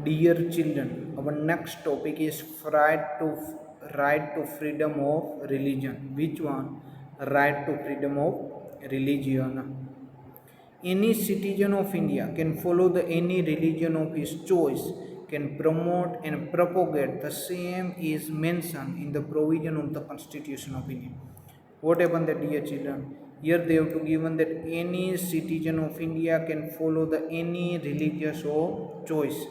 Dear children, our next topic is right to freedom of religion. Which one? Right to freedom of religion. Any citizen of India can follow any religion of his choice, can promote and propagate the same is mentioned in the provision of the Constitution of India. What happened that, dear children? Here they have to given that any citizen of India can follow any religious of choice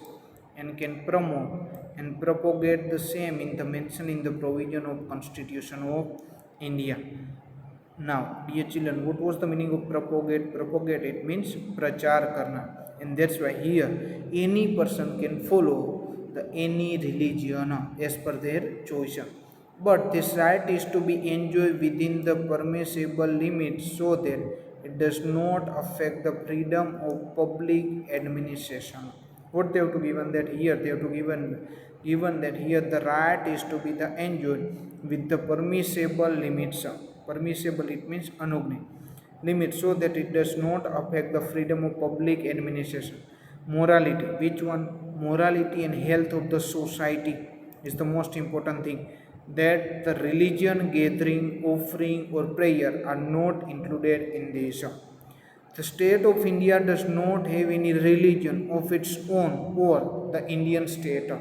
and can promote and propagate the same in the mention in the provision of Constitution of India. Now, dear children, what was the meaning of propagate? Propagate, it means prachar karna, and that's why here any person can follow the any religion as per their choice. But this right is to be enjoyed within the permissible limits so that it does not affect the freedom of public administration. What they have to given that here? They have to given that here the right is to be the enjoyed with the permissible limits. Permissible, it means anugni limit, so that it does not affect the freedom of public administration. Morality, which one? Morality and health of the society is the most important thing, that the religion gathering, offering or prayer are not included in this. The state of India does not have any religion of its own or the Indian state.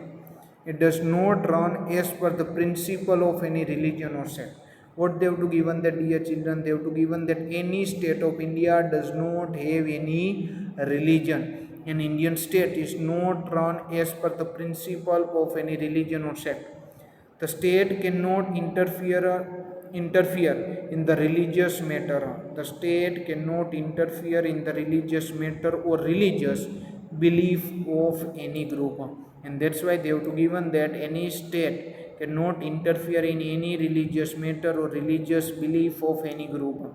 It does not run as per the principle of any religion or sect. What they have to given that, dear children? They have to given that any state of India does not have any religion. An Indian state is not run as per the principle of any religion or sect. The state cannot interfere in the religious matter. The state cannot interfere in the religious matter or religious belief of any group. And that's why they have to given that any state cannot interfere in any religious matter or religious belief of any group.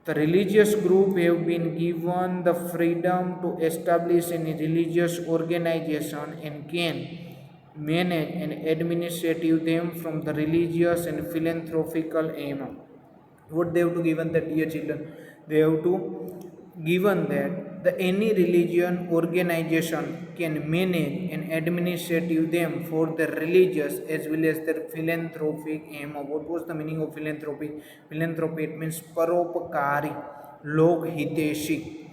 The religious group have been given the freedom to establish any religious organization and can manage and administrative them from the religious and philanthropical aim. What they have to given that, dear children? They have to given that the any religion organization can manage and administrative them for the religious as well as their philanthropic aim. What was the meaning of philanthropy? Philanthropy, it means paropakari, lok hiteshi.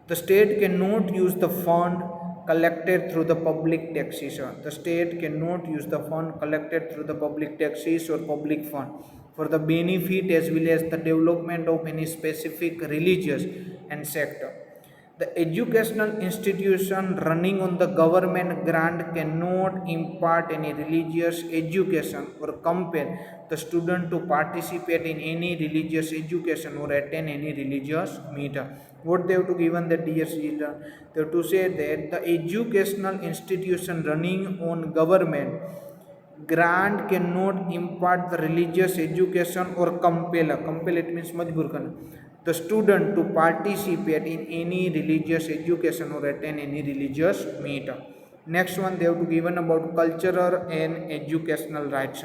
The state cannot use the fund collected through the public taxes. The state cannot use the fund collected through the public taxes or public fund for the benefit as well as the development of any specific religious and sector. The educational institution running on the government grant cannot impart any religious education or compel the student to participate in any religious education or attend any religious meeting. What they have to given that, dear children? They have to say that the educational institution running on government grant cannot impart the religious education or compel, it means majbur karna, the student to participate in any religious education or attend any religious meet. Next one, they have to given about cultural and educational rights.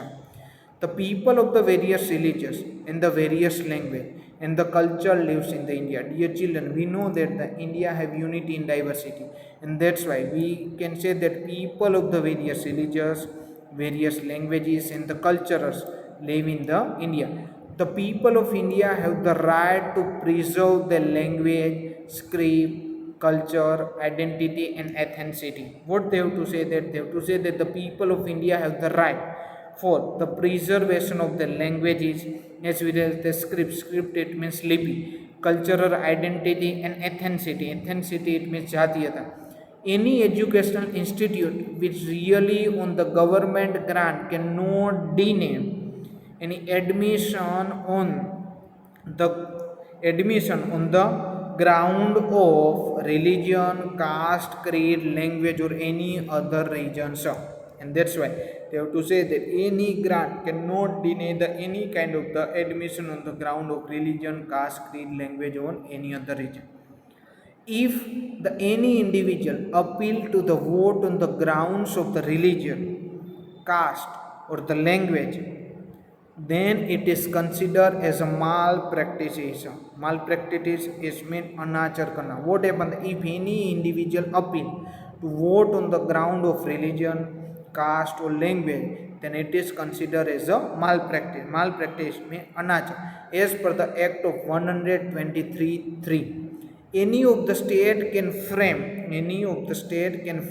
The people of the various religions and the various language and the culture lives in the India. Dear children, we know that the India have unity in diversity, and that's why we can say that people of the various religions, various languages and the cultures live in the India. The people of India have the right to preserve their language, script, culture, identity and ethnicity. What they have to say? That they have to say that the people of India have the right for the preservation of the languages as well as the script. Script, it means lipi. Cultural identity and ethnicity. Ethnicity, it means jatiyata. Any educational institute which really on the government grant cannot deny any the admission on the ground of religion, caste, creed, language or any other reasons. And that's why they have to say that any grant cannot deny the any kind of the admission on the ground of religion, caste, creed, language or any other reason. If the any individual appeal to the vote on the grounds of the religion, caste or the language, then it is considered as a malpractice. Malpractice is mean anachar karna. What happened if any individual appeal to vote on the ground of religion, caste or language, then it is considered as a malpractice. Malpractice means anachar. As per the Act of 123(3), any of the state can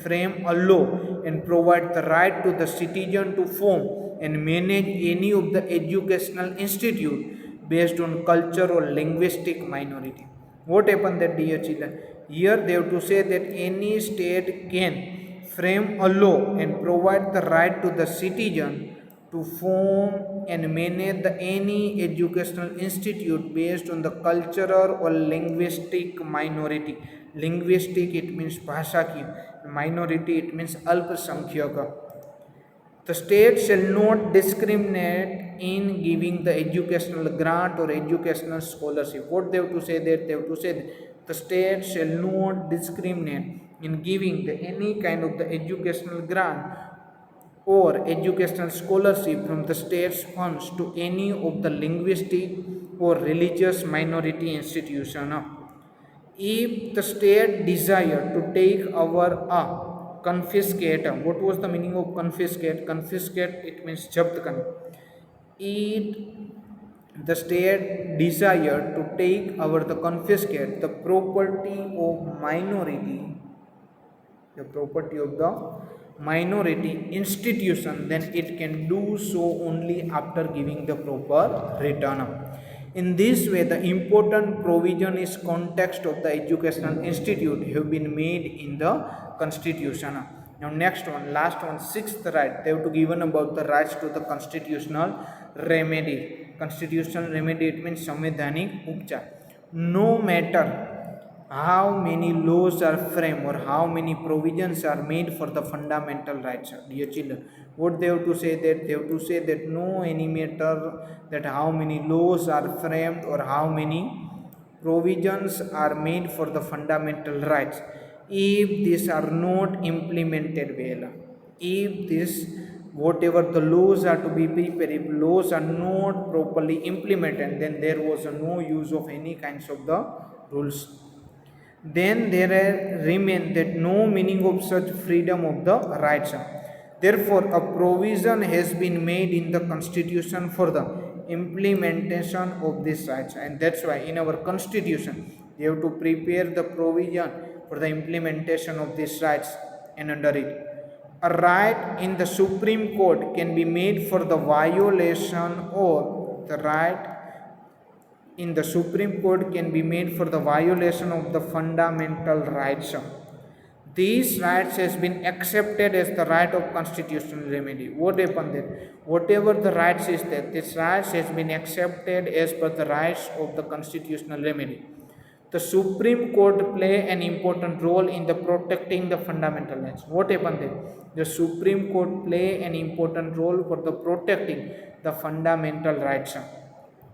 frame a law and provide the right to the citizen to form and manage any of the educational institute based on culture or linguistic minority. What happened that, dear children? Here they have to say that any state can frame a law and provide the right to the citizen to form and manage any educational institute based on the cultural or linguistic minority. Linguistic it means bhasha ki, minority it means alpasankhyak. The state shall not discriminate in giving the educational grant or educational scholarship. What they have to say there? They have to say that the state shall not discriminate in giving any kind of the educational grant or educational scholarship from the state's funds to any of the linguistic or religious minority institution. If the state desire to take over confiscate, what was the meaning of confiscate? Confiscate it means jabt karna. It the state desire to take over the confiscate the property of minority, the property of the minority institution, then it can do so only after giving the proper return. In this way, the important provision is context of the educational institute have been made in the constitution. Now next one, last one, sixth right. They have to given about the rights to the constitutional remedy. Constitutional remedy it means संवैधानिक उपचार. No matter how many laws are framed or how many provisions are made for the fundamental rights, dear children, what they have to say that? They have to say that no any matter that how many laws are framed or how many provisions are made for the fundamental rights, if these are not implemented well, if this whatever the laws are to be prepared, if laws are not properly implemented, then there was no use of any kinds of the rules. Then there remain that no meaning of such freedom of the rights. Therefore, a provision has been made in the constitution for the implementation of these rights, and that's why in our constitution they have to prepare the provision for the implementation of these rights, and under it a right in the Supreme Court can be made for the violation, or the right in the Supreme Court can be made for the violation of the fundamental rights. These rights has been accepted as the right of constitutional remedy. What happened there? Whatever the rights is there, this rights has been accepted as per the rights of the constitutional remedy. The Supreme Court play an important role in the protecting the fundamental rights. What happened there? The Supreme Court play an important role for the protecting the fundamental rights.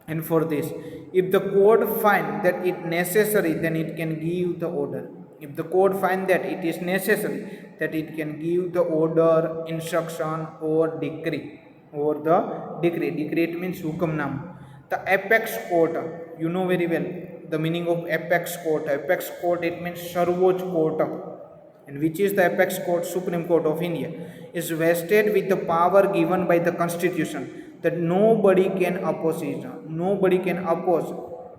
And for this, if the court find that it necessary, then it can give the order. If the court find that it is necessary, that it can give the order, instruction or decree. Or the decree. Decree it means hukamnama. The apex court, you know very well the meaning of apex court. Apex court it means Sarvoj court. And which is the apex court? Supreme Court of India. Is vested with the power given by the constitution that nobody can oppose it. Nobody can oppose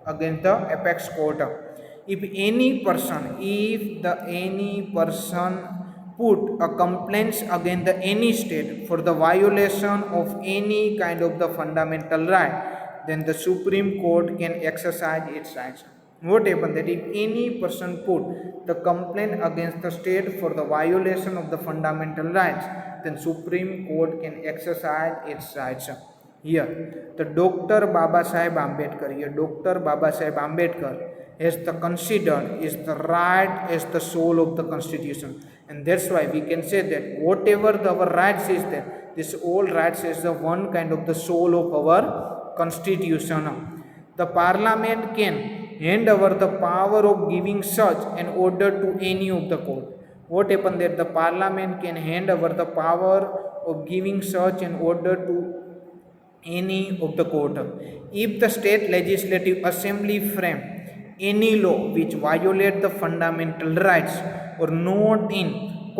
against the apex court. If any person put a complaint against any state for the violation of any kind of the fundamental right, then the Supreme Court can exercise its rights. What happened that if any person put the complaint against the state for the violation of the fundamental rights, then Supreme Court can exercise its rights. Here, the Dr. Babasaheb Ambedkar has the considered is the right as the soul of the constitution, and that's why we can say that whatever our rights is there, this all rights is the one kind of the soul of our constitution. The Parliament can hand over the power of giving such an order to any of the court. What happened there? The Parliament can hand over the power of giving such an order to any of the court. If the state legislative assembly frame any law which violate the fundamental rights or not in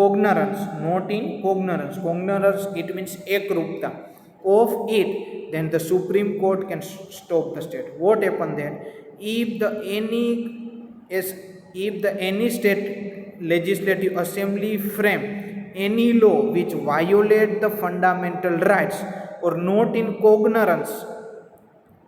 cognizance, not in cognizance. Cognizance, it means ekroopta of it, then the Supreme Court can stop the state. What happened then? If the any is if the any state legislative assembly frame any law which violate the fundamental rights or not in cognizance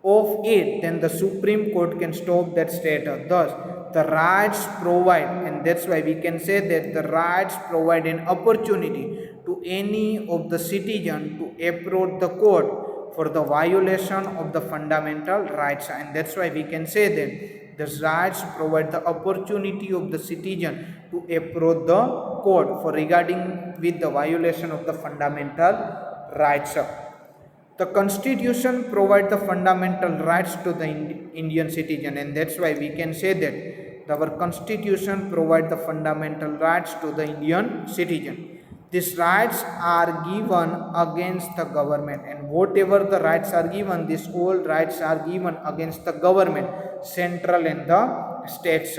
of it, then the Supreme Court can stop that status. Thus, the rights provide, and that's why we can say that the rights provide an opportunity to any of the citizen to approach the court for the violation of the fundamental rights, and that's why we can say that the rights provide the opportunity of the citizen to approach the court for regarding with the violation of the fundamental rights. The constitution provides the fundamental rights to the Indian citizen, and that's why we can say that our constitution provides the fundamental rights to the Indian citizen. These rights are given against the government, and whatever the rights are given, these all rights are given against the government, central and the states.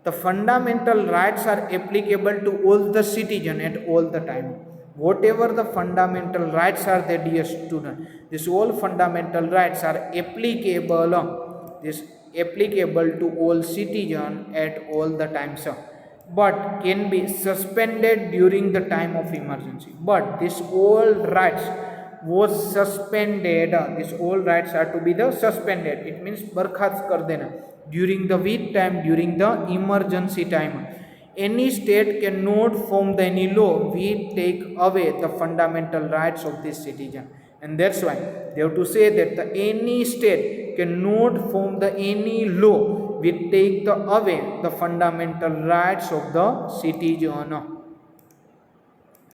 The fundamental rights are applicable to all the citizen at all the time. Whatever the fundamental rights are there, dear student, these all fundamental rights are applicable. This applicable to all citizen at all the times, but can be suspended during the time of emergency. But these all rights was suspended. These all rights are to be the suspended. It means बर्खास्त कर देना during the weak time, during the emergency time. Any state cannot form the any law which take away the fundamental rights of this citizen, and that's why they have to say that the any state cannot form the any law which take the away the fundamental rights of the citizen.